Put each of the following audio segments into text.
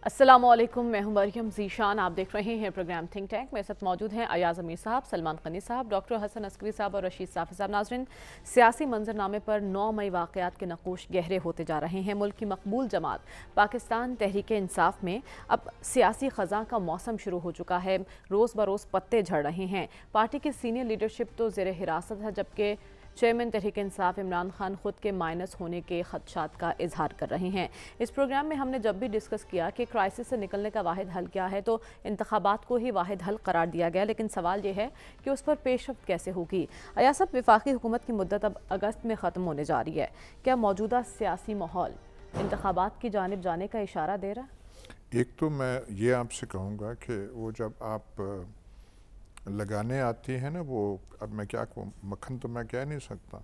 السلام علیکم، میں ہوں مریم ذیشان. آپ دیکھ رہے ہیں پروگرام تھنک ٹینک. میرے ساتھ موجود ہیں ایاز امیر صاحب، سلمان غنی صاحب، ڈاکٹر حسن عسکری صاحب اور رشید صافی صاحب. ناظرین، سیاسی منظرنامے پر 9 مئی واقعات کے نقوش گہرے ہوتے جا رہے ہیں. ملک کی مقبول جماعت پاکستان تحریک انصاف میں اب سیاسی خزاں کا موسم شروع ہو چکا ہے. روز بروز پتے جھڑ رہے ہیں. پارٹی کی سینئر لیڈرشپ تو زیر حراست ہے، جبکہ چیئرمین تحریک انصاف عمران خان خود کے مائنس ہونے کے خدشات کا اظہار کر رہے ہیں. اس پروگرام میں ہم نے جب بھی ڈسکس کیا کہ کرائسس سے نکلنے کا واحد حل کیا ہے تو انتخابات کو ہی واحد حل قرار دیا گیا، لیکن سوال یہ ہے کہ اس پر پیش رفت کیسے ہوگی. ایاز صاحب، وفاقی حکومت کی مدت اب اگست میں ختم ہونے جا رہی ہے. کیا موجودہ سیاسی ماحول انتخابات کی جانب جانے کا اشارہ دے رہا ہے؟ ایک تو میں یہ آپ سے کہوں گا کہ وہ جب آپ لگانے آتی ہیں نا، وہ اب میں کیا کہوں، مکھن تو میں کہہ نہیں سکتا،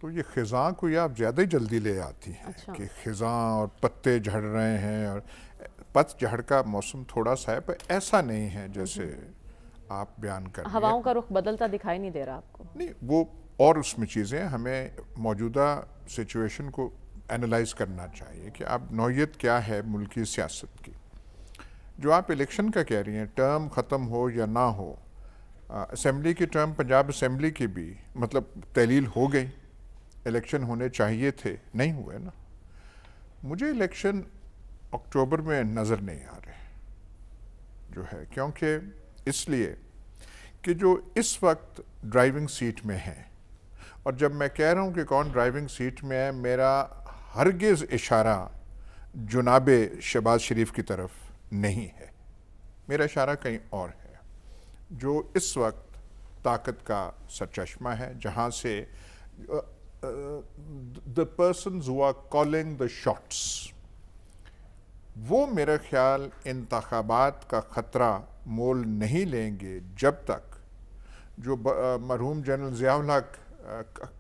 تو یہ خزاں کو یہ آپ زیادہ ہی جلدی لے آتی ہیں. کہ خزاں اور پتے جھڑ رہے ہیں، اور پت جھڑ کا موسم تھوڑا سا ہے، پر ایسا نہیں ہے جیسے آپ بیان کر رہی ہیں. ہواؤں کا رخ بدلتا دکھائی نہیں دے رہا آپ کو؟ نہیں، وہ اور اس میں چیزیں ہمیں موجودہ سچویشن کو اینالائز کرنا چاہیے کہ اب نوعیت کیا ہے ملکی سیاست کی. جو آپ الیکشن کا کہہ رہی ہیں، ٹرم ختم ہو یا نہ ہو، اسمبلی کی ٹرم پنجاب اسمبلی کی بھی مطلب تحلیل ہو گئی. الیکشن ہونے چاہیے تھے، نہیں ہوئے نا. مجھے الیکشن اکتوبر میں نظر نہیں آ رہے جو ہے، کیونکہ اس لیے کہ جو اس وقت ڈرائیونگ سیٹ میں ہے، اور جب میں کہہ رہا ہوں کہ کون ڈرائیونگ سیٹ میں ہے، میرا ہرگز اشارہ جناب شہباز شریف کی طرف نہیں ہے. میرا اشارہ کہیں اور ہے، جو اس وقت طاقت کا سرچشمہ ہے، جہاں سے the persons who are calling the shots، وہ میرا خیال انتخابات کا خطرہ مول نہیں لیں گے جب تک جو مرحوم جنرل ضیاء الحق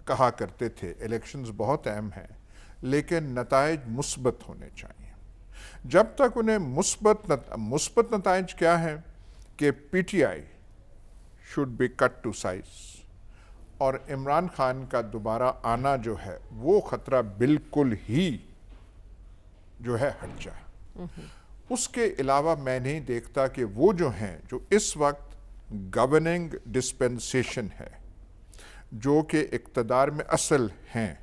کہا کرتے تھے الیکشنز بہت اہم ہیں لیکن نتائج مثبت ہونے چاہیے. جب تک انہیں مثبت نتائج کیا ہے کہ P T I should be cut to size, اور عمران خان کا دوبارہ آنا جو ہے وہ خطرہ بالکل ہی جو ہے ہٹ جائے. اس کے علاوہ میں نہیں دیکھتا کہ وہ جو ہیں جو اس وقت گورننگ ڈسپنسیشن ہے، جو کہ اقتدار میں اصل ہیں،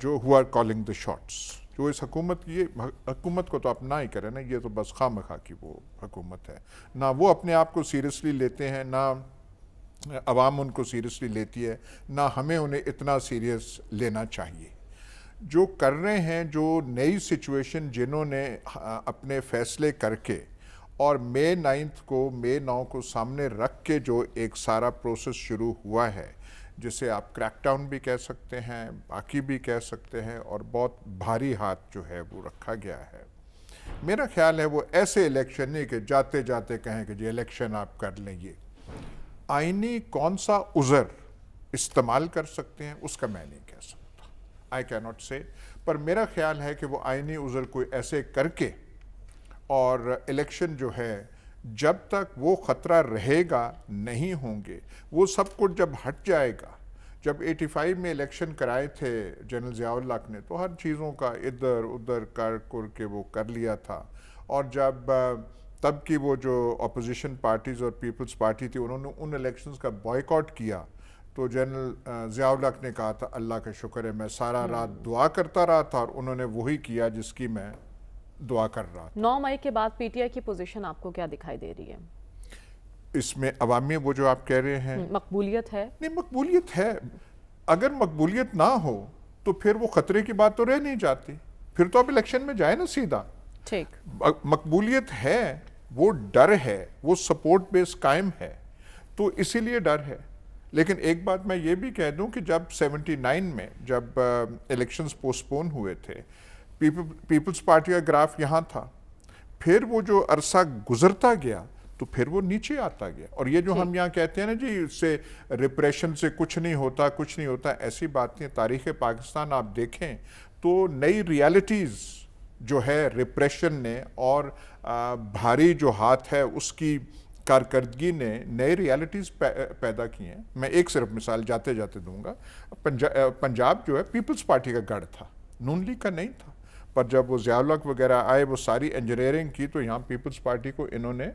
جو who are calling the shots, جو اس حکومت کو تو آپ نہ ہی کریں نا، یہ تو بس خواہ مخواہ کی وہ حکومت ہے. نہ وہ اپنے آپ کو سیریسلی لیتے ہیں، نہ عوام ان کو سیریسلی لیتی ہے، نہ ہمیں انہیں اتنا سیریس لینا چاہیے. جو کر رہے ہیں، جو نئی سچویشن جنہوں نے اپنے فیصلے کر کے اور مئی 9 کو سامنے رکھ کے جو ایک سارا پروسیس شروع ہوا ہے، جسے آپ کریک ڈاؤن بھی کہہ سکتے ہیں، باقی بھی کہہ سکتے ہیں، اور بہت بھاری ہاتھ جو ہے وہ رکھا گیا ہے. میرا خیال ہے وہ ایسے الیکشن نہیں کہ جاتے جاتے کہیں کہ جی الیکشن آپ کر لیں. یہ آئینی کون سا عذر استعمال کر سکتے ہیں اس کا میں نہیں کہہ سکتا، آئی کی ناٹ سے. پر میرا خیال ہے کہ وہ آئینی عذر کوئی ایسے کر کے، اور الیکشن جو ہے جب تک وہ خطرہ رہے گا نہیں ہوں گے. وہ سب کچھ جب ہٹ جائے گا، جب 85 میں الیکشن کرائے تھے جنرل ضیاء الحق نے، تو ہر چیزوں کا ادھر ادھر کر کے وہ کر لیا تھا. اور جب تب کی وہ جو اپوزیشن پارٹیز اور پیپلز پارٹی تھی، انہوں نے ان الیکشنز کا بائیکاٹ کیا، تو جنرل ضیاء الحق نے کہا تھا اللہ کا شکر ہے میں سارا رات دعا کرتا رہا تھا، اور انہوں نے وہی کیا جس کی میں دعا کر رہا تھا. 9 مئی کے بعد پی ٹی آئی کی پوزیشن آپ کو کیا دکھائی دے رہی ہے؟ اس میں عوامی وہ جو آپ کہہ رہے ہیں، مقبولیت ہے؟ نہیں، مقبولیت ہے. اگر مقبولیت نہ ہو تو پھر وہ خطرے کی بات تو رہ نہیں جاتی، پھر تو اب الیکشن میں جائے نا سیدھا. ٹھیک، مقبولیت ہے، وہ ڈر ہے، وہ سپورٹ بیس قائم ہے، تو اسی لیے ڈر ہے. لیکن ایک بات میں یہ بھی کہہ دوں کہ جب 79 میں جب الیکشنز پوسٹ پون ہوئے تھے، پیپلز پارٹی کا گراف یہاں تھا، پھر وہ جو عرصہ گزرتا گیا تو پھر وہ نیچے آتا گیا. اور یہ جو ہم یہاں کہتے ہیں نا جی اس سے ریپریشن سے کچھ نہیں ہوتا، ایسی بات نہیں. تاریخ پاکستان آپ دیکھیں تو نئی ریالٹیز جو ہے ریپریشن نے اور بھاری جو ہاتھ ہے اس کی کارکردگی نے نئے ریالٹیز پیدا کی ہیں. میں ایک صرف مثال جاتے دوں گا. پنجاب جو ہے پیپلز پارٹی کا گڑھ تھا، نون لیگ کا نہیں تھا. پر جب وہ ضیاء الحق وغیرہ آئے وہ ساری انجینئرنگ کی تو یہاں پیپلز پارٹی کو انہوں نے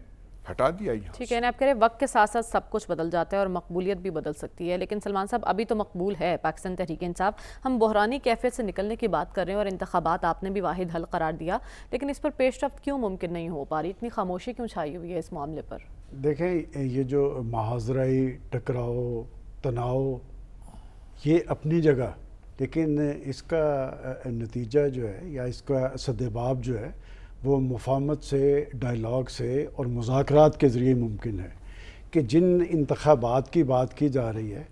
ہٹا دیا یہاں. ٹھیک ہے، آپ کہہ رہے ہیں وقت کے ساتھ ساتھ سب کچھ بدل جاتا ہے اور مقبولیت بھی بدل سکتی ہے، لیکن سلمان صاحب ابھی تو مقبول ہے پاکستان تحریک انصاف. ہم بحرانی کیفیت سے نکلنے کی بات کر رہے ہیں اور انتخابات آپ نے بھی واحد حل قرار دیا، لیکن اس پر پیش رفت کیوں ممکن نہیں ہو پا رہی؟ اتنی خاموشی کیوں چھائی ہوئی ہے اس معاملے پر؟ دیکھیں یہ جو محاذرائی ٹکراؤ تناؤ یہ اپنی جگہ، لیکن اس کا نتیجہ جو ہے یا اس کا سدباب جو ہے وہ مفاہمت سے، ڈائلاگ سے اور مذاکرات کے ذریعے ممکن ہے. کہ جن انتخابات کی بات کی جا رہی ہے،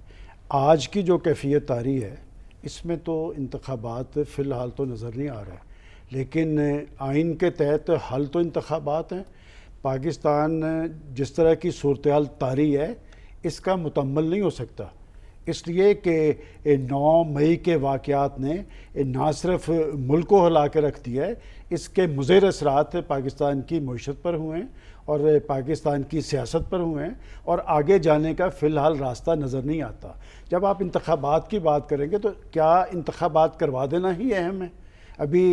آج کی جو کیفیت آ رہی ہے اس میں تو انتخابات فی الحال تو نظر نہیں آ رہا ہے، لیکن آئین کے تحت حل تو انتخابات ہیں. پاکستان جس طرح کی صورتحال طاری ہے اس کا مکمل نہیں ہو سکتا، اس لیے کہ 9 مئی کے واقعات نے نہ صرف ملک کو ہلا کے رکھ دیا ہے، اس کے مضر اثرات پاکستان کی معیشت پر ہوئے ہیں اور پاکستان کی سیاست پر ہوئے ہیں، اور آگے جانے کا فی الحال راستہ نظر نہیں آتا. جب آپ انتخابات کی بات کریں گے تو کیا انتخابات کروا دینا ہی اہم ہے؟ ابھی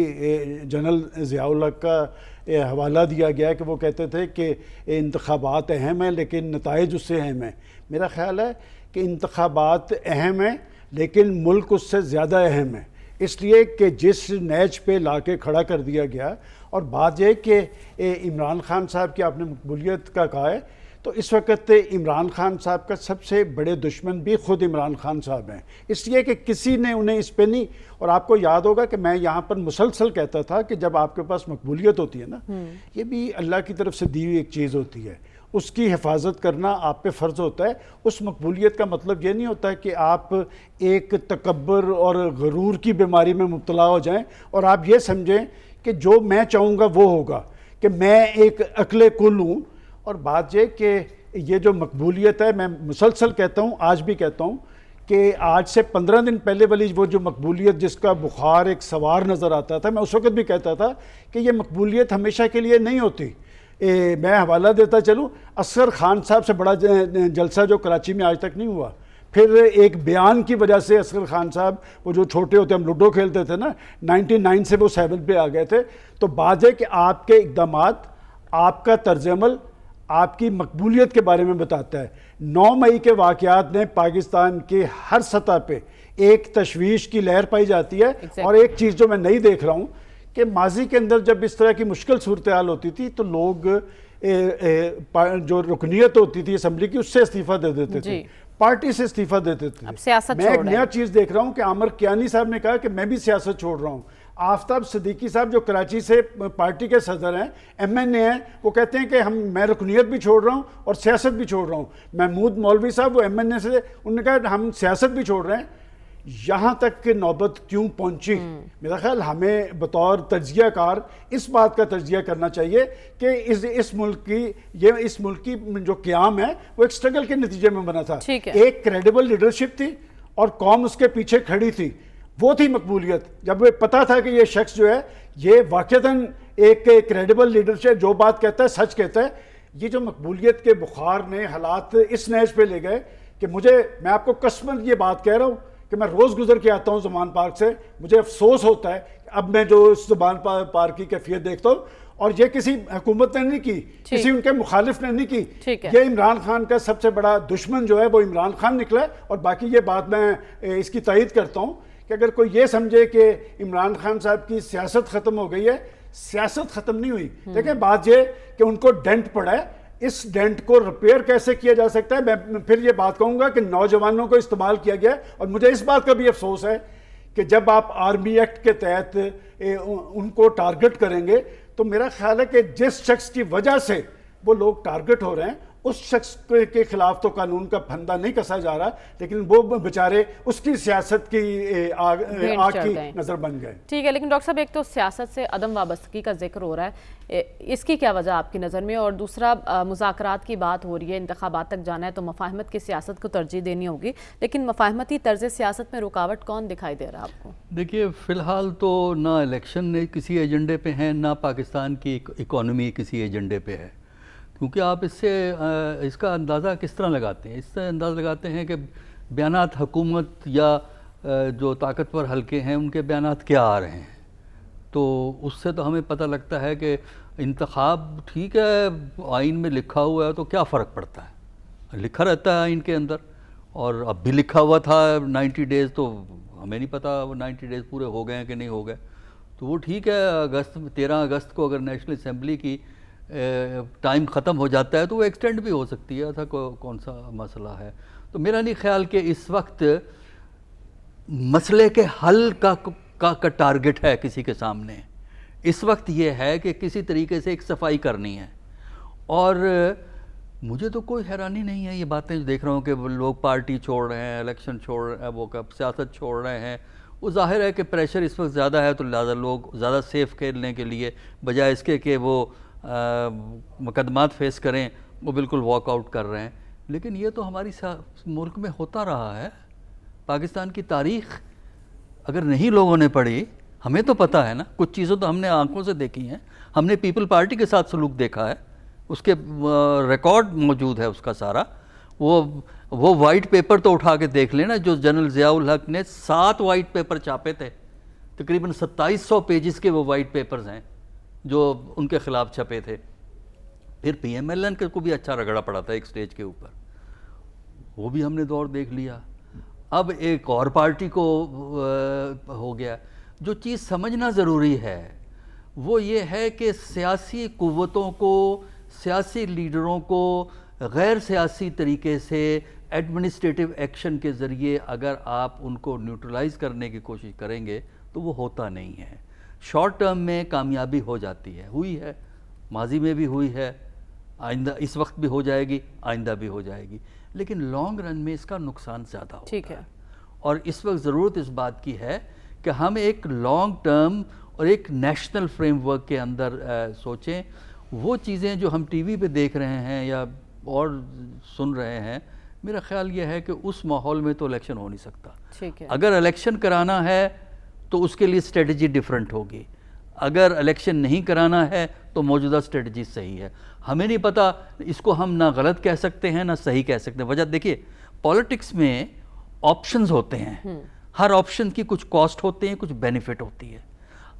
جنرل ضیاء الحق کا حوالہ دیا گیا کہ وہ کہتے تھے کہ انتخابات اہم ہیں لیکن نتائج اس سے اہم ہیں. میرا خیال ہے کہ انتخابات اہم ہیں لیکن ملک اس سے زیادہ اہم ہے، اس لیے کہ جس نیچ پہ لا کے کھڑا کر دیا گیا. اور بات یہ کہ عمران خان صاحب کی آپ نے مقبولیت کا کہا ہے، تو اس وقت عمران خان صاحب کا سب سے بڑے دشمن بھی خود عمران خان صاحب ہیں، اس لیے کہ کسی نے انہیں اس پہ نہیں. اور آپ کو یاد ہوگا کہ میں یہاں پر مسلسل کہتا تھا کہ جب آپ کے پاس مقبولیت ہوتی ہے نا، یہ بھی اللہ کی طرف سے دی ہوئی ایک چیز ہوتی ہے، اس کی حفاظت کرنا آپ پہ فرض ہوتا ہے. اس مقبولیت کا مطلب یہ نہیں ہوتا کہ آپ ایک تکبر اور غرور کی بیماری میں مبتلا ہو جائیں اور آپ یہ سمجھیں کہ جو میں چاہوں گا وہ ہوگا، کہ میں ایک عقل کل ہوں. اور بات یہ کہ یہ جو مقبولیت ہے، میں مسلسل کہتا ہوں، آج بھی کہتا ہوں کہ آج سے 15 دن پہلے والی وہ جو مقبولیت جس کا بخار ایک سوار نظر آتا تھا، میں اس وقت بھی کہتا تھا کہ یہ مقبولیت ہمیشہ کے لیے نہیں ہوتی. میں حوالہ دیتا چلوں، اصغر خان صاحب سے بڑا جلسہ جو کراچی میں آج تک نہیں ہوا. پھر ایک بیان کی وجہ سے اصغر خان صاحب، وہ جو چھوٹے ہوتے ہم لوڈو کھیلتے تھے نا، 99 سے وہ 7 پہ آ گئے تھے. تو بات ہے کہ آپ کے اقدامات، آپ کا طرز عمل آپ کی مقبولیت کے بارے میں بتاتا ہے. 9 مئی کے واقعات نے پاکستان کے ہر سطح پہ ایک تشویش کی لہر پائی جاتی ہے. اور ایک چیز جو میں نہیں دیکھ رہا ہوں کہ ماضی کے اندر جب اس طرح کی مشکل صورتحال ہوتی تھی تو لوگ جو رکنیت ہوتی تھی اسمبلی کی اس سے استعفیٰ دے دیتے تھے، پارٹی سے استعفیٰ دیتے تھے. میں ایک نیا چیز دیکھ رہا ہوں کہ عامر کیانی صاحب نے کہا کہ میں بھی سیاست چھوڑ رہا ہوں. آفتاب صدیقی صاحب جو کراچی سے پارٹی کے صدر ہیں، MNA ہیں، وہ کہتے ہیں کہ میں رکنیت بھی چھوڑ رہا ہوں اور سیاست بھی چھوڑ رہا ہوں. محمود مولوی صاحب وہ MNA سے، انہوں نے کہا ہم سیاست بھی چھوڑ رہے ہیں. یہاں تک کہ نوبت کیوں پہنچی؟ میرا خیال ہمیں بطور تجزیہ کار اس بات کا تجزیہ کرنا چاہیے کہ اس ملک کی جو قیام ہے وہ ایک سٹرگل کے نتیجے میں بنا تھا. ایک کریڈیبل لیڈرشپ تھی اور قوم اس کے پیچھے کھڑی تھی، وہ تھی مقبولیت. جب پتا تھا کہ یہ شخص جو ہے یہ واقعتاً ایک کریڈیبل لیڈرشپ، جو بات کہتا ہے سچ کہتا ہے. یہ جو مقبولیت کے بخار نے حالات اس نیچ پہ لے گئے کہ میں آپ کو قسماً یہ بات کہہ رہا ہوں کہ میں روز گزر کے آتا ہوں زمان پارک سے، مجھے افسوس ہوتا ہے اب میں جو اس زمان پارک کی کیفیت دیکھتا ہوں. اور یہ کسی حکومت نے نہیں کی، کسی ان کے مخالف نے نہیں کی. یہ عمران خان کا سب سے بڑا دشمن جو ہے وہ عمران خان نکلا ہے. اور باقی یہ بات میں اس کی تائید کرتا ہوں کہ اگر کوئی یہ سمجھے کہ عمران خان صاحب کی سیاست ختم ہو گئی ہے، سیاست ختم نہیں ہوئی. دیکھیں بات یہ کہ ان کو ڈینٹ پڑا ہے، اس ڈینٹ کو ریپیئر کیسے کیا جا سکتا ہے؟ میں پھر یہ بات کہوں گا کہ نوجوانوں کو استعمال کیا گیا. اور مجھے اس بات کا بھی افسوس ہے کہ جب آپ آرمی ایکٹ کے تحت ان کو ٹارگٹ کریں گے تو میرا خیال ہے کہ جس شخص کی وجہ سے وہ لوگ ٹارگٹ ہو رہے ہیں اس شخص کے خلاف تو قانون کا پھندا نہیں کسا جا رہا، لیکن وہ بیچارے اس کی سیاست کی آگ کی نظر بن گئے. ٹھیک ہے، لیکن ڈاکٹر صاحب ایک تو سیاست سے عدم وابستگی کا ذکر ہو رہا ہے، اس کی کیا وجہ آپ کی نظر میں؟ اور دوسرا مذاکرات کی بات ہو رہی ہے، انتخابات تک جانا ہے تو مفاہمت کی سیاست کو ترجیح دینی ہوگی، لیکن مفاہمتی طرز سیاست میں رکاوٹ کون دکھائی دے رہا ہے آپ کو؟ دیکھیے فی الحال تو نہ الیکشن کسی ایجنڈے پہ ہیں، نہ پاکستان کی اکانومی کسی ایجنڈے پہ ہے. کیونکہ آپ اس کا اندازہ کس طرح لگاتے ہیں؟ اس سے اندازہ لگاتے ہیں کہ بیانات حکومت یا جو طاقتور حلقے ہیں ان کے بیانات کیا آ رہے ہیں. تو اس سے تو ہمیں پتہ لگتا ہے کہ انتخاب ٹھیک ہے آئین میں لکھا ہوا ہے تو کیا فرق پڑتا ہے، لکھا رہتا ہے آئین کے اندر، اور اب بھی لکھا ہوا تھا 90 ڈیز، تو ہمیں نہیں پتہ وہ 90 ڈیز پورے ہو گئے ہیں کہ نہیں ہو گئے. تو وہ ٹھیک ہے 13 اگست کو اگر نیشنل اسمبلی کی ٹائم ختم ہو جاتا ہے تو وہ ایکسٹینڈ بھی ہو سکتی ہے، ایسا کون سا مسئلہ ہے. تو میرا نہیں خیال کہ اس وقت مسئلے کے حل کا ٹارگٹ ہے کسی کے سامنے. اس وقت یہ ہے کہ کسی طریقے سے ایک صفائی کرنی ہے. اور مجھے تو کوئی حیرانی نہیں ہے یہ باتیں جو دیکھ رہا ہوں کہ لوگ پارٹی چھوڑ رہے ہیں، الیکشن چھوڑ رہے ہیں، وہ سیاست چھوڑ رہے ہیں. وہ ظاہر ہے کہ پریشر اس وقت زیادہ ہے تو لہٰذا لوگ زیادہ سیف کھیلنے کے لیے بجائے اس کے کہ وہ مقدمات فیس کریں وہ بالکل واک آؤٹ کر رہے ہیں. لیکن یہ تو ہماری ملک میں ہوتا رہا ہے. پاکستان کی تاریخ اگر نہیں لوگوں نے پڑھی، ہمیں تو پتہ ہے نا، کچھ چیزیں تو ہم نے آنکھوں سے دیکھی ہیں. ہم نے پیپل پارٹی کے ساتھ سلوک دیکھا ہے، اس کے ریکارڈ موجود ہے اس کا سارا. وہ وائٹ پیپر تو اٹھا کے دیکھ لینا جو جنرل ضیاء الحق نے 7 وائٹ پیپر چھاپے تھے، تقریباً 2700 پیجز کے وہ وائٹ پیپرز ہیں جو ان کے خلاف چھپے تھے. پھر پی ایم ایل این کو بھی اچھا رگڑا پڑا تھا ایک سٹیج کے اوپر، وہ بھی ہم نے دور دیکھ لیا. اب ایک اور پارٹی کو ہو گیا. جو چیز سمجھنا ضروری ہے وہ یہ ہے کہ سیاسی قوتوں کو، سیاسی لیڈروں کو غیر سیاسی طریقے سے ایڈمنسٹریٹو ایکشن کے ذریعے اگر آپ ان کو نیوٹرلائز کرنے کی کوشش کریں گے تو وہ ہوتا نہیں ہے. شارٹ ٹرم میں کامیابی ہو جاتی ہے، ہوئی ہے، ماضی میں بھی ہوئی ہے، آئندہ اس وقت بھی ہو جائے گی، آئندہ بھی ہو جائے گی. لیکن لانگ رن میں اس کا نقصان زیادہ ہوتا ہے. اور اس وقت ضرورت اس بات کی ہے کہ ہم ایک لانگ ٹرم اور ایک نیشنل فریم ورک کے اندر سوچیں. وہ چیزیں جو ہم ٹی وی پہ دیکھ رہے ہیں یا اور سن رہے ہیں، میرا خیال یہ ہے کہ اس ماحول میں تو الیکشن ہو نہیں سکتا. اگر الیکشن کرانا ہے تو اس کے لیے اسٹریٹجی ڈیفرنٹ ہوگی. اگر الیکشن نہیں کرانا ہے تو موجودہ اسٹریٹجی صحیح ہے. ہمیں نہیں پتہ، اس کو ہم نہ غلط کہہ سکتے ہیں نہ صحیح کہہ سکتے ہیں. وجہ دیکھیے پالیٹکس میں آپشنز ہوتے ہیں، ہر آپشن کی کچھ کاسٹ ہوتے ہیں، کچھ بینیفٹ ہوتی ہے.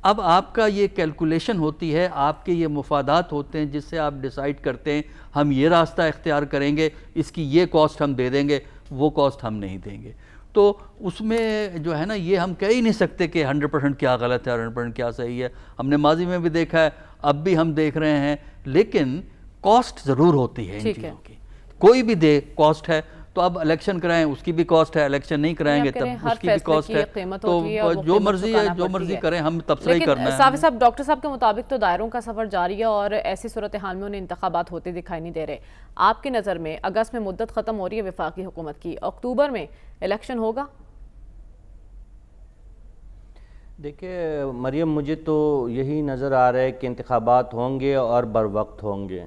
اب آپ کا یہ کیلکولیشن ہوتی ہے، آپ کے یہ مفادات ہوتے ہیں جس سے آپ ڈیسائیڈ کرتے ہیں ہم یہ راستہ اختیار کریں گے، اس کی یہ کاسٹ ہم دے دیں گے، وہ کاسٹ ہم نہیں دیں گے. تو اس میں جو ہے نا یہ ہم کہہ ہی نہیں سکتے کہ 100% کیا غلط ہے، 100% کیا صحیح ہے. ہم نے ماضی میں بھی دیکھا ہے، اب بھی ہم دیکھ رہے ہیں. لیکن کاسٹ ضرور ہوتی ہے ان چیزوں کی، کوئی بھی دے کاسٹ ہے. تو اب الیکشن کرائیں اس کی بھی کاسٹ ہے، الیکشن نہیں کرائیں گے تب اس کی بھی کاسٹ ہے. تو جو مرضی کریں، ہم تبصرہ ہی کرنا ہے. صافی صاحب، ڈاکٹر صاحب کے مطابق تو دائروں کا سفر جاری ہے اور ایسی صورتحال میں انہیں انتخابات ہوتے دکھائی نہیں دے رہے. آپ کی نظر میں اگست میں مدت ختم ہو رہی ہے وفاقی حکومت کی، اکتوبر میں الیکشن ہوگا؟ دیکھیں مریم، مجھے تو یہی نظر آ رہا ہے کہ انتخابات ہوں گے اور بر وقت ہوں گے.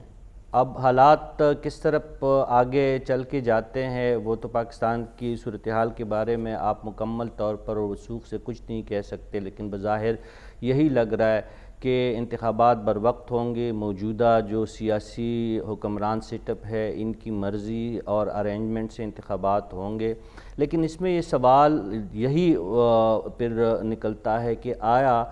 اب حالات کس طرف آگے چل کے جاتے ہیں وہ تو پاکستان کی صورتحال کے بارے میں آپ مکمل طور پر اور وثوق سے کچھ نہیں کہہ سکتے، لیکن بظاہر یہی لگ رہا ہے کہ انتخابات بر وقت ہوں گے. موجودہ جو سیاسی حکمران سیٹ اپ ہے ان کی مرضی اور ارینجمنٹ سے انتخابات ہوں گے. لیکن اس میں یہ سوال یہی پھر نکلتا ہے کہ آیا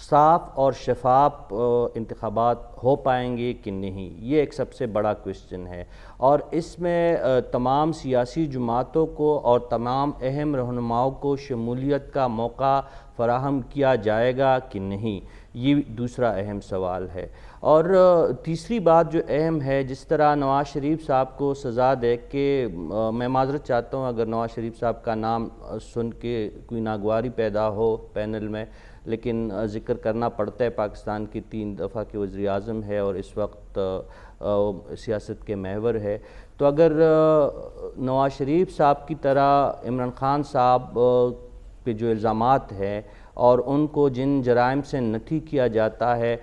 صاف اور شفاف انتخابات ہو پائیں گے کہ نہیں؟ یہ ایک سب سے بڑا کویسچن ہے. اور اس میں تمام سیاسی جماعتوں کو اور تمام اہم رہنماؤں کو شمولیت کا موقع فراہم کیا جائے گا کہ نہیں؟ یہ دوسرا اہم سوال ہے. اور تیسری بات جو اہم ہے، جس طرح نواز شریف صاحب کو سزا دے کے، میں معذرت چاہتا ہوں اگر نواز شریف صاحب کا نام سن کے کوئی ناگواری پیدا ہو پینل میں، لیکن ذکر کرنا پڑتا ہے. پاکستان کی 3 دفعہ کے وزیر اعظم ہے اور اس وقت سیاست کے محور ہے. تو اگر نواز شریف صاحب کی طرح عمران خان صاحب پہ جو الزامات ہیں اور ان کو جن جرائم سے نٹھی کیا جاتا ہے،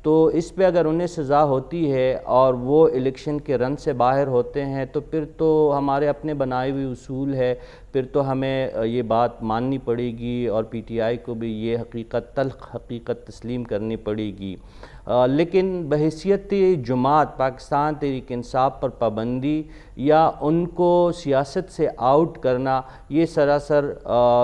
تو اس پہ اگر انہیں سزا ہوتی ہے اور وہ الیکشن کے رن سے باہر ہوتے ہیں تو پھر تو ہمارے اپنے بنائے ہوئے اصول ہے، پھر تو ہمیں یہ بات ماننی پڑے گی اور پی ٹی آئی کو بھی یہ حقیقت، تلخ حقیقت تسلیم کرنی پڑے گی. لیکن بحیثیت جماعت پاکستان تحریک انصاف پر پابندی یا ان کو سیاست سے آؤٹ کرنا یہ سراسر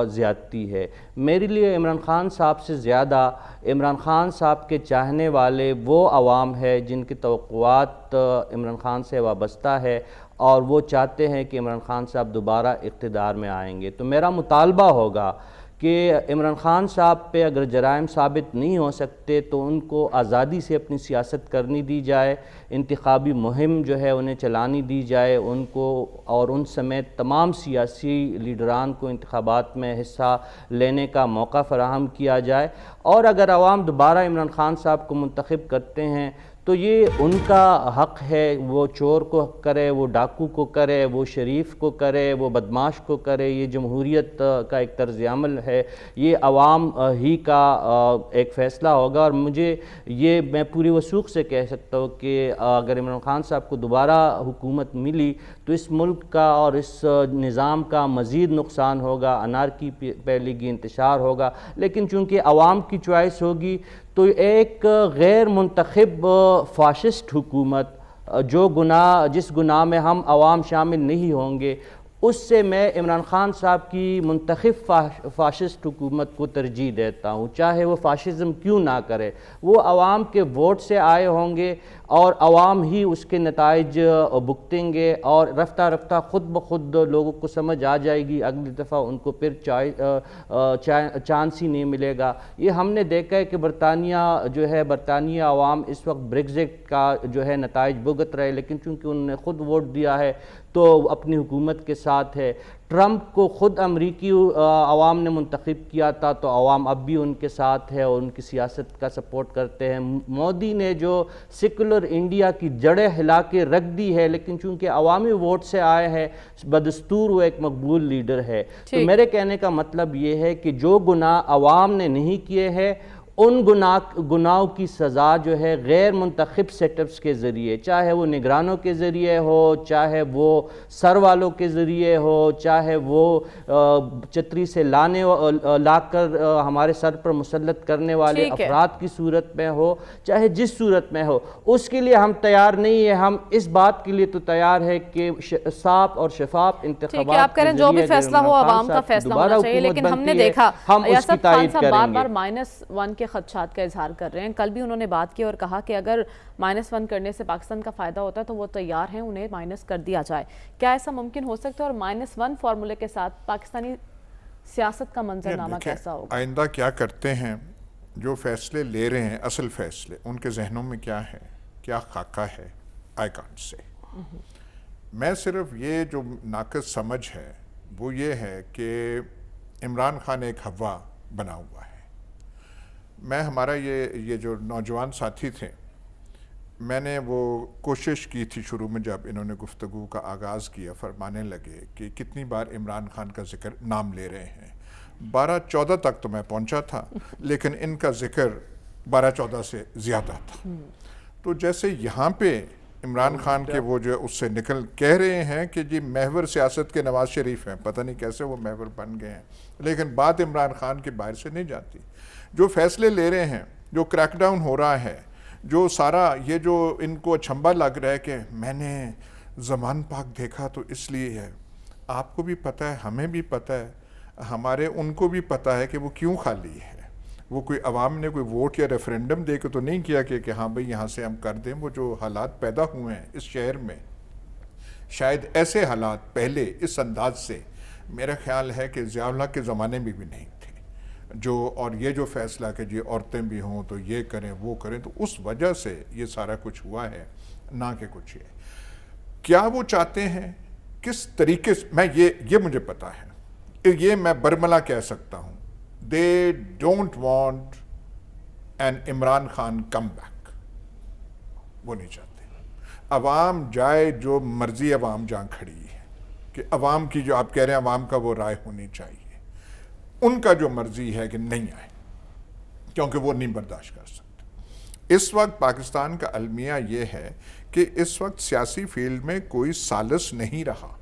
زیادتی ہے. میرے لیے عمران خان صاحب سے زیادہ عمران خان صاحب کے چاہنے والے وہ عوام ہے جن کی توقعات عمران خان سے وابستہ ہے اور وہ چاہتے ہیں کہ عمران خان صاحب دوبارہ اقتدار میں آئیں گے. تو میرا مطالبہ ہوگا کہ عمران خان صاحب پہ اگر جرائم ثابت نہیں ہو سکتے تو ان کو آزادی سے اپنی سیاست کرنی دی جائے, انتخابی مہم جو ہے انہیں چلانی دی جائے ان کو, اور ان سمیت تمام سیاسی لیڈران کو انتخابات میں حصہ لینے کا موقع فراہم کیا جائے. اور اگر عوام دوبارہ عمران خان صاحب کو منتخب کرتے ہیں تو یہ ان کا حق ہے, وہ چور کو کرے, وہ ڈاکو کو کرے, وہ شریف کو کرے, وہ بدماش کو کرے. یہ جمہوریت کا ایک طرز عمل ہے, یہ عوام ہی کا ایک فیصلہ ہوگا. اور میں پوری وثوق سے کہہ سکتا ہوں کہ اگر عمران خان صاحب کو دوبارہ حکومت ملی تو اس ملک کا اور اس نظام کا مزید نقصان ہوگا, انارکی پھیلے گی, انتشار ہوگا. لیکن چونکہ عوام کی چوائس ہوگی تو ایک غیر منتخب فاشسٹ حکومت جس گناہ میں ہم عوام شامل نہیں ہوں گے, اس سے میں عمران خان صاحب کی منتخب فاشسٹ حکومت کو ترجیح دیتا ہوں, چاہے وہ فاشزم کیوں نہ کرے. وہ عوام کے ووٹ سے آئے ہوں گے اور عوام ہی اس کے نتائج بھگتیں گے, اور رفتہ رفتہ خود بخود لوگوں کو سمجھ آ جائے گی, اگلی دفعہ ان کو پھر چانس ہی نہیں ملے گا. یہ ہم نے دیکھا ہے کہ برطانیہ عوام اس وقت بریگزٹ کا جو ہے نتائج بھگت رہے, لیکن چونکہ انہوں نے خود ووٹ دیا ہے تو اپنی حکومت کے ساتھ ہے. ٹرمپ کو خود امریکی عوام نے منتخب کیا تھا تو عوام اب بھی ان کے ساتھ ہے اور ان کی سیاست کا سپورٹ کرتے ہیں. مودی نے جو سیکولر انڈیا کی جڑیں ہلا کے رکھ دی ہے, لیکن چونکہ عوامی ووٹ سے آئے ہیں بدستور وہ ایک مقبول لیڈر ہے. تو میرے کہنے کا مطلب یہ ہے کہ جو گناہ عوام نے نہیں کیے ہیں ان گناہوں کی سزا جو ہے غیر منتخب سیٹ اپس کے ذریعے, چاہے وہ نگرانوں کے ذریعے ہو, چاہے وہ سر والوں کے ذریعے ہو, چاہے وہ چتری سے لا کر ہمارے سر پر مسلط کرنے والے افراد کی صورت میں ہو, چاہے جس صورت میں ہو, اس کے لیے ہم تیار نہیں ہیں. ہم اس بات کے لیے تو تیار ہے کہ صاف اور شفاف انتخابات آپ کہہ رہے ہیں جو بھی فیصلہ ہو عوام کا فیصلہ ہونا چاہیے, لیکن ہم نے دیکھا یاسر خان صاحب بار بار -1 کے خدشات کا اظہار کر رہے ہیں. کل بھی انہوں نے بات کی اور کہا کہ اگر -1 کرنے سے پاکستان کا فائدہ ہوتا ہے تو وہ تیار ہیں انہیں مائنس کر دیا جائے. کیا ایسا ممکن ہو سکتا ہے, اور -1 فارمولے کے ساتھ پاکستانی سیاست کا منظرنامہ کیسا ہوگا؟ آئندہ کیا کرتے ہیں, جو فیصلے لے رہے ہیں اصل فیصلے, ان کے ذہنوں میں کیا ہے, کیا خاکہ ہے, آئی کانٹ سے. میں صرف یہ جو ناقص سمجھ ہے وہ یہ ہے کہ عمران خان ایک ہوا بنا ہوا ہے. میں ہمارا یہ جو نوجوان ساتھی تھے, میں نے وہ کوشش کی تھی شروع میں جب انہوں نے گفتگو کا آغاز کیا, فرمانے لگے کہ کتنی بار عمران خان کا ذکر نام لے رہے ہیں. 12-14 تک تو میں پہنچا تھا, لیکن ان کا ذکر 12-14 سے زیادہ تھا. تو جیسے یہاں پہ عمران خان کے وہ جو اس سے کہہ رہے ہیں کہ جی محور سیاست کے نواز شریف ہیں, پتہ نہیں کیسے وہ محور بن گئے ہیں, لیکن بات عمران خان کے باہر سے نہیں جاتی. جو فیصلے لے رہے ہیں, جو کریک ڈاؤن ہو رہا ہے, جو سارا یہ جو ان کو اچھمبا لگ رہا ہے کہ میں نے زمان پاک دیکھا تو اس لیے ہے. آپ کو بھی پتہ ہے, ہمیں بھی پتہ ہے, ہمارے ان کو بھی پتہ ہے کہ وہ کیوں خالی ہے. وہ کوئی عوام نے کوئی ووٹ یا ریفرینڈم دے کے تو نہیں کیا کہ ہاں بھئی یہاں سے ہم کر دیں. وہ جو حالات پیدا ہوئے ہیں اس شہر میں, شاید ایسے حالات پہلے اس انداز سے میرا خیال ہے کہ ضیاء الحق کے زمانے میں بھی نہیں تھے. اور یہ جو فیصلہ کہ جی عورتیں بھی ہوں تو یہ کریں وہ کریں, تو اس وجہ سے یہ سارا کچھ ہوا ہے, نہ کہ کچھ یہ. کیا وہ چاہتے ہیں, کس طریقے سے, میں یہ مجھے پتا ہے, یہ میں برملا کہہ سکتا ہوں, they don't want an Imran Khan come back. وہ نہیں چاہتے. عوام جائے جو مرضی عوام جہاں کھڑی ہے, کہ عوام کی جو آپ کہہ رہے ہیں عوام کا وہ رائے ہونی چاہیے, ان کا جو مرضی ہے کہ نہیں آئے, کیونکہ وہ نہیں برداشت کر سکتے. اس وقت پاکستان کا المیہ یہ ہے کہ اس وقت سیاسی فیلڈ میں کوئی سالس نہیں رہا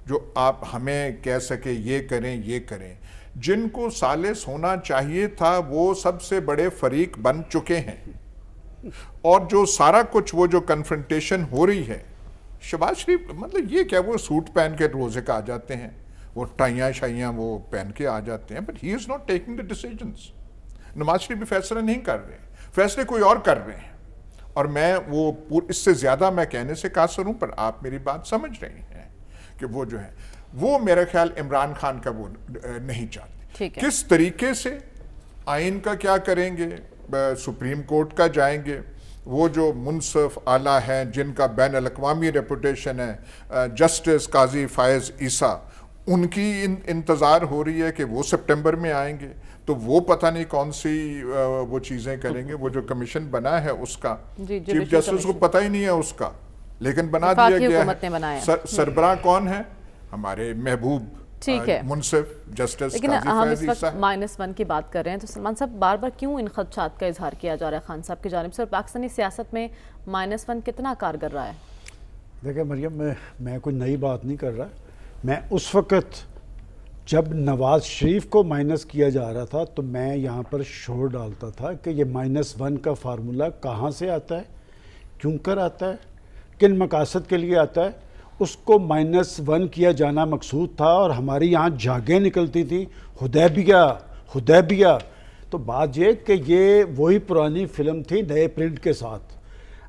جو آپ ہمیں کہہ سکے یہ کریں یہ کریں. جن کو سالس ہونا چاہیے تھا وہ سب سے بڑے فریق بن چکے ہیں. اور جو سارا کچھ وہ جو کنفرنٹیشن ہو رہی ہے، شہباز شریف مطلب یہ کیا وہ سوٹ پہن کے روزے کا آ جاتے ہیں، وہ ٹائیاں شائیاں وہ پہن کے آ جاتے ہیں، but he is not taking the decisions. Nawaz Sharif بھی فیصلہ نہیں کر رہے ہیں، فیصلے کوئی اور کر رہے ہیں. اور میں وہ اس سے زیادہ میں کہنے سے قاصر ہوں، پر آپ میری بات سمجھ رہے ہیں کہ وہ جو ہے وہ میرا خیال عمران خان کا وہ نہیں چاہتے. کس طریقے سے آئین کا کیا کریں گے، سپریم کورٹ کا جائیں گے، وہ جو منصف اعلیٰ ہیں جن کا بین الاقوامی ریپوٹیشن ہے، جسٹس قاضی فائز عیسیٰ، ان کی انتظار ہو رہی ہے کہ وہ سپٹمبر میں آئیں گے، تو وہ پتہ نہیں کون سی وہ چیزیں کریں گے. وہ جو کمیشن بنا ہے اس کا چیف جسٹس کو پتہ ہی نہیں ہے اس کا، لیکن بنا دیا گیا ہے. سربراہ کون ہے؟ ہمارے محبوب منصف جسٹس لیکن ہم اس وقت -1 کی بات کر رہے ہیں، تو سلمان صاحب بار بار کیوں ان خدشات کا اظہار کیا جا رہا ہے خان صاحب کی جانب سے، اور پاکستانی سیاست میں -1 کتنا کارگر رہا ہے؟ دیکھیں مریم، میں کوئی نئی بات نہیں کر رہا. میں اس وقت جب نواز شریف کو مائنس کیا جا رہا تھا تو میں یہاں پر شور ڈالتا تھا کہ یہ -1 کا فارمولہ کہاں سے آتا ہے، کیوں کر آتا ہے، کن مقاصد کے لیے آتا ہے. اس کو -1 کیا جانا مقصود تھا، اور ہماری یہاں جھاگیں نکلتی تھی حدیبیہ. تو بات یہ کہ یہ وہی پرانی فلم تھی نئے پرنٹ کے ساتھ.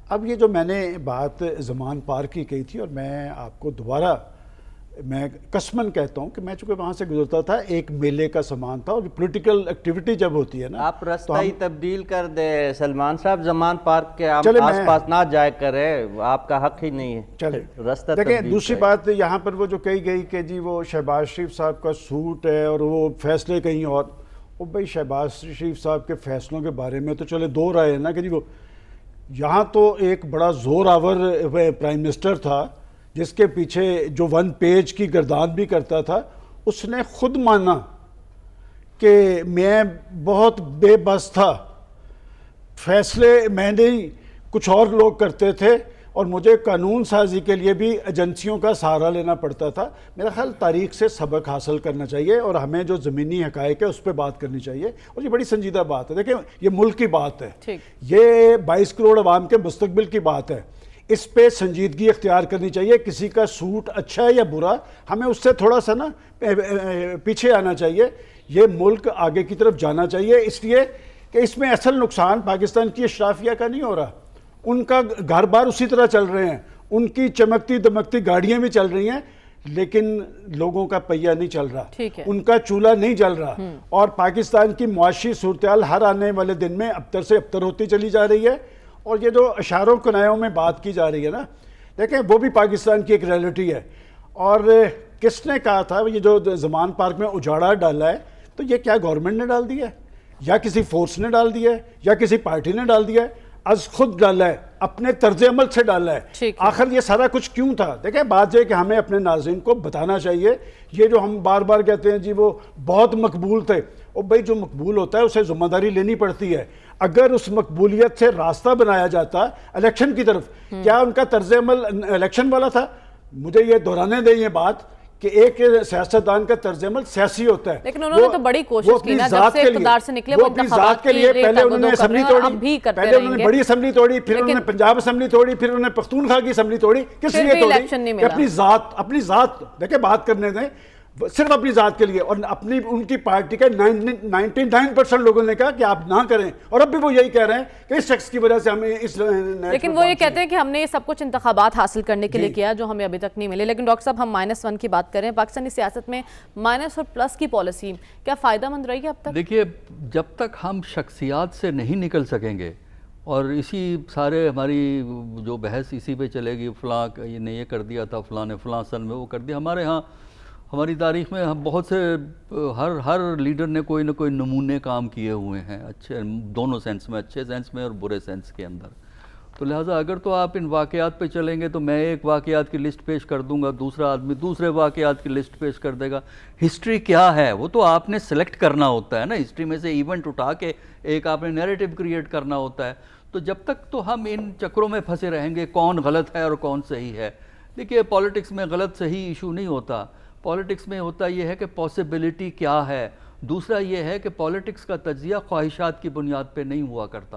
اب یہ جو میں نے بات زمان پارک کی کہی تھی، اور میں آپ کو دوبارہ میں قسماً کہتا ہوں کہ میں چونکہ وہاں سے گزرتا تھا، ایک میلے کا سامان تھا، اور پولیٹیکل ایکٹیویٹی جب ہوتی ہے نا، آپ رستہ ہی تبدیل کر دے سلمان صاحب، زمان پارک کے آس پاس نہ جائے کرے، آپ کا حق ہی نہیں ہے. چلے رستہ دیکھیں، دوسری بات یہاں پر وہ جو کہی گئی کہ جی وہ شہباز شریف صاحب کا سوٹ ہے اور وہ فیصلے کہیں اور. وہ بھائی شہباز شریف صاحب کے فیصلوں کے بارے میں تو چلے دو رائے ہیں نا، کہ جی وہ یہاں تو ایک بڑا زور آور پرائم منسٹر تھا جس کے پیچھے جو 1 پیج کی گردان بھی کرتا تھا، اس نے خود مانا کہ میں بہت بے بس تھا، فیصلے میں نہیں کچھ اور لوگ کرتے تھے، اور مجھے قانون سازی کے لیے بھی ایجنسیوں کا سہارا لینا پڑتا تھا. میرا خیال تاریخ سے سبق حاصل کرنا چاہیے، اور ہمیں جو زمینی حقائق ہے اس پہ بات کرنی چاہیے. اور یہ بڑی سنجیدہ بات ہے. دیکھیں، یہ ملک کی بات ہے، یہ 22 کروڑ عوام کے مستقبل کی بات ہے. اس پہ سنجیدگی اختیار کرنی چاہیے. کسی کا سوٹ اچھا ہے یا برا، ہمیں اس سے تھوڑا سا نا پیچھے آنا چاہیے. یہ ملک آگے کی طرف جانا چاہیے، اس لیے کہ اس میں اصل نقصان پاکستان کی اشرافیہ کا نہیں ہو رہا. ان کا گھر بار اسی طرح چل رہے ہیں، ان کی چمکتی دمکتی گاڑیاں بھی چل رہی ہیں، لیکن لوگوں کا پہیہ نہیں چل رہا، ان کا چولہا نہیں جل رہا. اور پاکستان کی معاشی صورتحال ہر آنے والے دن میں ابتر سے ابتر ہوتی چلی جا رہی ہے. اور یہ جو اشاروں کنایوں میں بات کی جا رہی ہے نا، دیکھیں وہ بھی پاکستان کی ایک ریئلٹی ہے. اور کس نے کہا تھا یہ جو زمان پارک میں اجاڑا ڈالا ہے، تو یہ کیا گورنمنٹ نے ڈال دیا ہے، یا کسی فورس نے ڈال دیا ہے، یا کسی پارٹی نے ڈال دیا ہے؟ از خود ڈالا ہے، اپنے طرز عمل سے ڈالا ہے. آخر یہ سارا کچھ کیوں تھا؟ دیکھیں بات یہ کہ ہمیں اپنے ناظرین کو بتانا چاہیے. یہ جو ہم بار بار کہتے ہیں جی وہ بہت مقبول تھے، اور بھائی جو مقبول ہوتا ہے اسے ذمہ داری لینی پڑتی ہے. اگر اس مقبولیت سے راستہ بنایا جاتا الیکشن کی طرف، کیا ان کا طرز عمل الیکشن والا تھا؟ مجھے یہ دہرانے دیں یہ بات کہ ایک سیاستدان کا طرز عمل سیاسی ہوتا ہے. لیکن انہوں نے تو بڑی کوشش کی نا، جب سے اقتدار سے نکلے وہ انتخابات کے لیے پہلے انہوں نے اسمبلی توڑی، پہلے انہوں نے بڑی اسمبلی توڑی، پھر انہوں نے پنجاب اسمبلی توڑی، پھر انہوں نے پختونخوا کی اسمبلی توڑی. کس لیے توڑی؟ کہ اپنی ذات دیکھیں بات کرنے دیں، صرف اپنی ذات کے لیے. اور اپنی ان کی پارٹی کے 99% لوگوں نے کہا کہ آپ نہ کریں، اور اب بھی وہ یہی کہہ رہے ہیں کہ اس شخص کی وجہ سے ہمیں اس. لیکن وہ یہ کہتے ہیں کہ ہم نے یہ سب کچھ انتخابات حاصل کرنے کے لیے کیا جو ہمیں ابھی تک نہیں ملے. لیکن ڈاکٹر صاحب ہم -1 کی بات کریں، پاکستانی سیاست میں مائنس اور پلس کی پالیسی کیا فائدہ مند رہی ہے اب تک؟ دیکھیے، جب تک ہم شخصیات سے نہیں نکل سکیں گے، اور اسی سارے ہماری جو بحث اسی پہ چلے گی، فلاں نے یہ کر دیا تھا، فلاں نے فلاں سن میں وہ کر دیا. ہمارے ہاں ہماری تاریخ میں ہم بہت سے ہر لیڈر نے کوئی نہ کوئی نمونے کام کیے ہوئے ہیں، اچھے دونوں سینس میں، اچھے سینس میں اور برے سینس کے اندر. تو لہٰذا اگر تو آپ ان واقعات پہ چلیں گے تو میں ایک واقعات کی لسٹ پیش کر دوں گا، دوسرا آدمی دوسرے واقعات کی لسٹ پیش کر دے گا. ہسٹری کیا ہے وہ تو آپ نے سلیکٹ کرنا ہوتا ہے نا، ہسٹری میں سے ایونٹ اٹھا کے ایک آپ نے نیریٹو کریٹ کرنا ہوتا ہے. تو جب تک تو ہم ان چکروں میں پھنسے رہیں گے کون غلط ہے اور کون صحیح ہے. دیکھیے پالیٹکس میں غلط صحیح ایشو نہیں ہوتا، پالیٹکس میں ہوتا یہ ہے کہ پاسبلٹی کیا ہے. دوسرا یہ ہے کہ پالیٹکس کا تجزیہ خواہشات کی بنیاد پہ نہیں ہوا کرتا.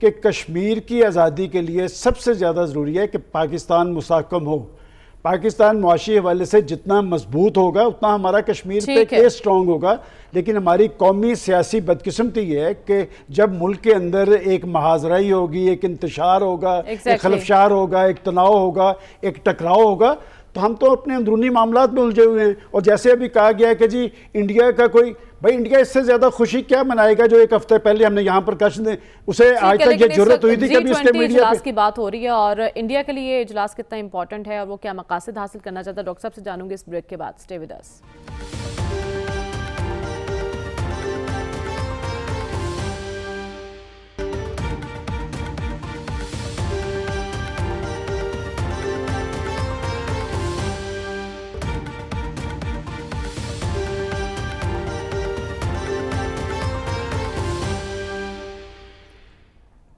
کہ کشمیر کی آزادی کے لیے سب سے زیادہ ضروری ہے کہ پاکستان مستحکم ہو. پاکستان معاشی حوالے سے جتنا مضبوط ہوگا اتنا ہمارا کشمیر پہ کیس سٹرونگ ہوگا. لیکن ہماری قومی سیاسی بدقسمتی یہ ہے کہ جب ملک کے اندر ایک محاذرائی ہوگی, ایک انتشار ہوگا, ایک خلفشار ہوگا, ایک تناؤ ہوگا, ایک ٹکراؤ ہوگا, تو ہم تو اپنے اندرونی معاملات میں الجھے ہوئے ہیں. اور جیسے ابھی کہا گیا ہے کہ جی انڈیا کا کوئی, بھائی انڈیا اس سے زیادہ خوشی کیا منائے گا جو ایک ہفتے پہلے ہم نے یہاں پر کشن دیں, اسے آج تک یہ ضرورت ہوئی تھی کبھی اس کے میڈیا اجلاس کی بات ہو رہی ہے اور انڈیا کے لیے اجلاس کتنا امپورٹنٹ ہے اور وہ کیا مقاصد حاصل کرنا چاہتا ہے, ڈاکٹر صاحب سے جانوں گے اس بریک کے بعد. Stay with us.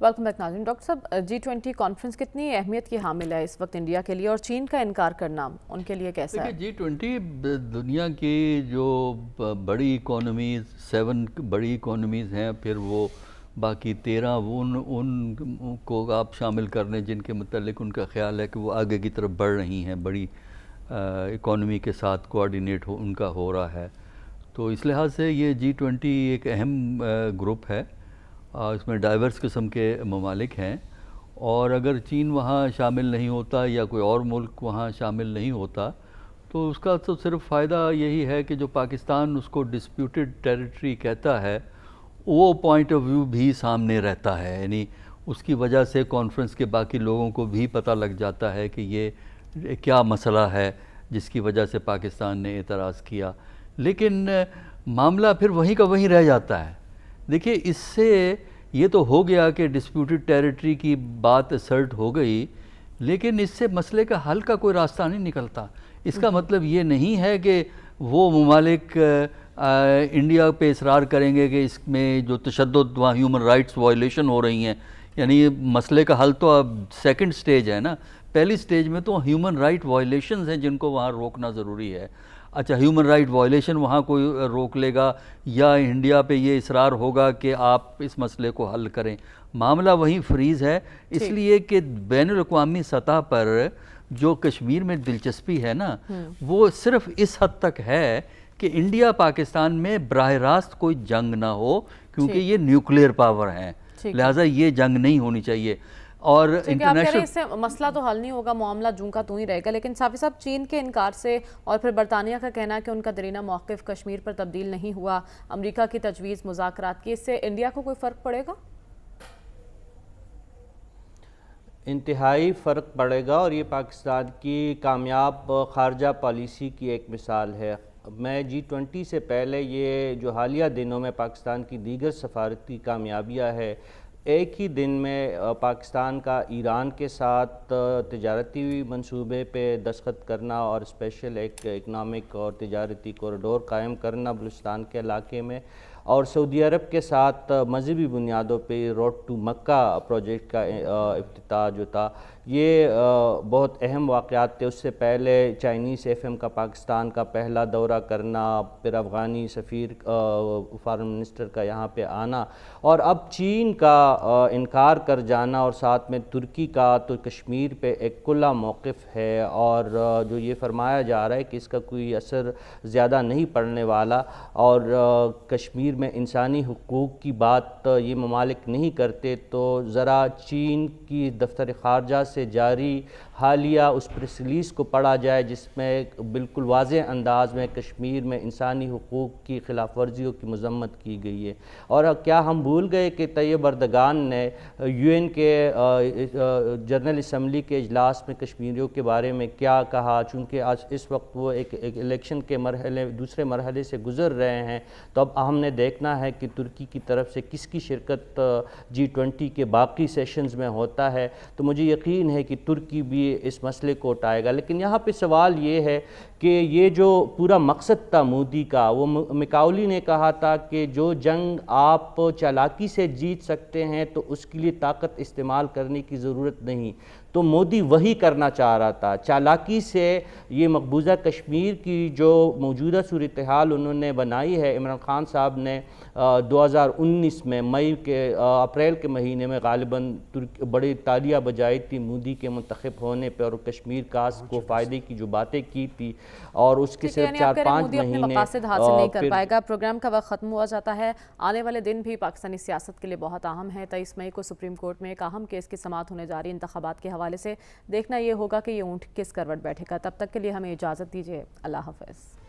Welcome back ناظرین. ڈاکٹر صاحب, G20 کانفرنس کتنی اہمیت کی حامل ہے اس وقت انڈیا کے لیے, اور چین کا انکار کرنا ان کے لیے کیسا ہے؟ G20 دنیا کی جو بڑی اکانومیز, 7 بڑی اکانومیز ہیں, پھر وہ باقی 13 ان کو آپ شامل کر لیں جن کے متعلق ان کا خیال ہے کہ وہ آگے کی طرف بڑھ رہی ہیں, بڑی اکانومی کے ساتھ کوآرڈینیٹ ان کا ہو رہا ہے. تو اس لحاظ سے یہ G20 ایک اہم گروپ ہے, اس میں ڈائیورس قسم کے ممالک ہیں, اور اگر چین وہاں شامل نہیں ہوتا یا کوئی اور ملک وہاں شامل نہیں ہوتا تو اس کا تو صرف فائدہ یہی ہے کہ جو پاکستان اس کو ڈسپیوٹڈ ٹیریٹری کہتا ہے وہ پوائنٹ آف ویو بھی سامنے رہتا ہے. یعنی اس کی وجہ سے کانفرنس کے باقی لوگوں کو بھی پتہ لگ جاتا ہے کہ یہ کیا مسئلہ ہے جس کی وجہ سے پاکستان نے اعتراض کیا. لیکن معاملہ پھر وہیں کا وہیں رہ جاتا ہے. دیکھیے, اس سے یہ تو ہو گیا کہ ڈسپیوٹڈ ٹیریٹری کی بات اسرٹ ہو گئی, لیکن اس سے مسئلے کا حل کا کوئی راستہ نہیں نکلتا. اس کا مطلب یہ نہیں ہے کہ وہ ممالک انڈیا پہ اصرار کریں گے کہ اس میں جو تشدد وہاں ہیومن رائٹس وائلیشن ہو رہی ہیں, یعنی مسئلے کا حل تو اب سیکنڈ سٹیج ہے نا. پہلی سٹیج میں تو ہیومن رائٹ وائلیشنز ہیں جن کو وہاں روکنا ضروری ہے. اچھا, ہیومن رائٹ وائلیشن وہاں کوئی روک لے گا یا انڈیا پہ یہ اصرار ہوگا کہ آپ اس مسئلے کو حل کریں, معاملہ وہیں فریز ہے. اس لیے کہ بین الاقوامی سطح پر جو کشمیر میں دلچسپی ہے نا, وہ صرف اس حد تک ہے کہ انڈیا پاکستان میں براہ راست کوئی جنگ نہ ہو, کیونکہ یہ نیوکلیئر پاور ہیں, لہٰذا یہ جنگ نہیں ہونی چاہیے. اور آپ کہہ رہے ہیں اس سے مسئلہ تو حل نہیں ہوگا, معاملہ جوں کا تو ہی رہے گا. لیکن صافی صاحب, چین کے انکار سے اور پھر برطانیہ کا کہنا ہے کہ ان کا دیرینہ موقف کشمیر پر تبدیل نہیں ہوا, امریکہ کی تجویز مذاکرات کی, اس سے انڈیا کو کوئی فرق پڑے گا؟ انتہائی فرق پڑے گا, اور یہ پاکستان کی کامیاب خارجہ پالیسی کی ایک مثال ہے. میں G20 سے پہلے یہ جو حالیہ دنوں میں پاکستان کی دیگر سفارتی کامیابیاں ہے, ایک ہی دن میں پاکستان کا ایران کے ساتھ تجارتی منصوبے پہ دستخط کرنا اور اسپیشل ایک اکنامک اور تجارتی کوریڈور قائم کرنا بلوچستان کے علاقے میں, اور سعودی عرب کے ساتھ مذہبی بنیادوں پہ روڈ ٹو مکہ پروجیکٹ کا افتتاح جو تھا, یہ بہت اہم واقعات تھے. اس سے پہلے چائنیز FM کا پاکستان کا پہلا دورہ کرنا, پھر افغانی سفیر فارن منسٹر کا یہاں پہ آنا, اور اب چین کا انکار کر جانا, اور ساتھ میں ترکی کا تو کشمیر پہ ایک کھلا موقف ہے, اور جو یہ فرمایا جا رہا ہے کہ اس کا کوئی اثر زیادہ نہیں پڑنے والا, اور کشمیر میں انسانی حقوق کی بات یہ ممالک نہیں کرتے, تو ذرا چین کی دفتر خارجہ سے جاری حالیہ اس پریس ریلیز کو پڑھا جائے جس میں بالکل واضح انداز میں کشمیر میں انسانی حقوق کی خلاف ورزیوں کی مذمت کی گئی ہے. اور کیا ہم بھول گئے کہ طیب اردگان نے UN کے جنرل اسمبلی کے اجلاس میں کشمیریوں کے بارے میں کیا کہا, چونکہ آج اس وقت وہ ایک الیکشن کے دوسرے مرحلے سے گزر رہے ہیں, تو اب ہم نے دیکھنا ہے کہ ترکی کی طرف سے کس کی شرکت G20 کے باقی سیشنز میں ہوتا ہے. تو مجھے یقین ہے کہ ترکی بھی اس مسئلے کو اٹھائے گا. لیکن یہاں پہ سوال یہ ہے کہ یہ جو پورا مقصد تھا مودی کا, وہ مکاولی نے کہا تھا کہ جو جنگ آپ چالاکی سے جیت سکتے ہیں تو اس کے لیے طاقت استعمال کرنے کی ضرورت نہیں. تو مودی وہی کرنا چاہ رہا تھا. چالاکی سے یہ مقبوضہ کشمیر کی جو موجودہ صورتحال انہوں نے بنائی ہے، عمران خان صاحب نے 2019 میں اپریل کے مہینے میں غالباً بڑی تالیاں بجائی تھی مودی کے منتخب ہونے پہ، اور کشمیر کاس کو فائدے کی جو باتیں کی تھی، اور اس کے صرف 4-5 مودی اپنے مہینے مقاصد حاصل نہیں کر پائے گا. پروگرام کا وقت ختم ہوا جاتا ہے. آنے والے دن بھی پاکستانی سیاست کے لیے بہت اہم ہے. 23 مئی کو سپریم کورٹ میں ایک اہم کیس کی سماعت ہونے جا رہی ہے انتخابات کے حوالے سے. دیکھنا یہ ہوگا کہ یہ اونٹ کس کروٹ بیٹھے گا. تب تک کے لیے ہمیں اجازت دیجیے. اللہ حافظ.